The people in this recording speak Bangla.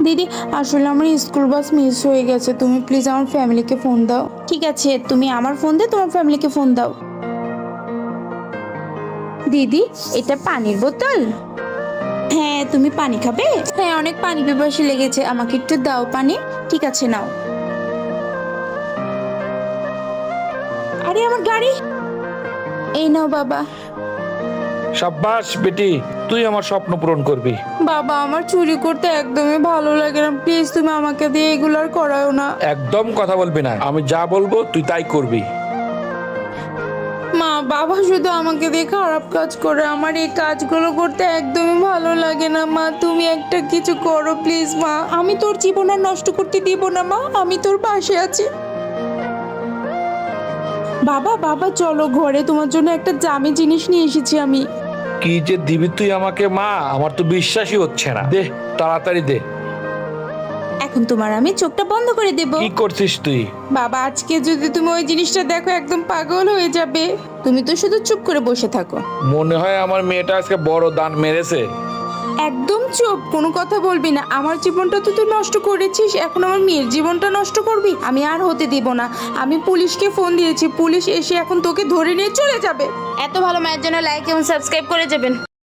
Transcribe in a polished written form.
দিদি আসলে আমার স্কুল বাস মিস হয়ে গেছে, তুমি প্লিজ আমার ফ্যামিলিকে ফোন দাও। ঠিক আছে, তুমি আমার ফোন দিয়ে তোমার ফ্যামিলিকে ফোন দাও। দিদি, এটা পানির বোতল? হ্যাঁ, তুমি পানি খাবে? হ্যাঁ, অনেক পানি পিপাসা লেগেছে, আমাকে একটু দাও পানি। ঠিক আছে, নাও। আরে আমার গাড়ি! এই নাও বাবা। সাব্বাস বেটি, তুই আমার স্বপ্ন পূরণ করবি। বাবা, আমার চুরি করতে একদমই ভালো লাগে না, প্লিজ তুমি আমাকে দিয়ে এগুলো আর করাও না। একদম কথা বলবি না, আমি যা বলবো তুই তাই করবি। মা, বাবা শুধু আমাকে দিয়ে খারাপ কাজ করে, আমার এই কাজগুলো করতে একদমই ভালো লাগে না। মা, তুমি একটা কিছু করো প্লিজ। মা, আমি তোর জীবন আর নষ্ট করতে দিব না মা, আমি তোর পাশে আছি। বাবা বাবা, চলো ঘরে, তোমার জন্য একটা দামি জিনিস নিয়ে এসেছি আমি। কি যে দিবি তুই আমাকে মা, আমার তো বিশ্বাসই হচ্ছে না। দে, তাড়াতাড়ি দে। এখন তোমার আমি চোখটা বন্ধ করে দেব। কি করছিস তুই? বাবা, আজকে যদি তুমি ওই জিনিসটা দেখো একদম পাগল হয়ে যাবে। তুমি তো শুধু চুপ করে বসে থাকো। মনে হয় আমার মেয়েটা আজকে বড় দান মেরেছে। একদম চুপ, কোনো কথা বলবি না। আমার জীবনটা তো তুই নষ্ট করেছিস, এখন আমার মেয়ের জীবনটা নষ্ট করবি? আমি আর হতে দিব না। আমি পুলিশকে ফোন দিয়েছি, পুলিশ এসে এখন তোকে ধরে নিয়ে চলে যাবে। এত ভালো মায়ের জন্য লাইক এবং সাবস্ক্রাইব করে যাবেন।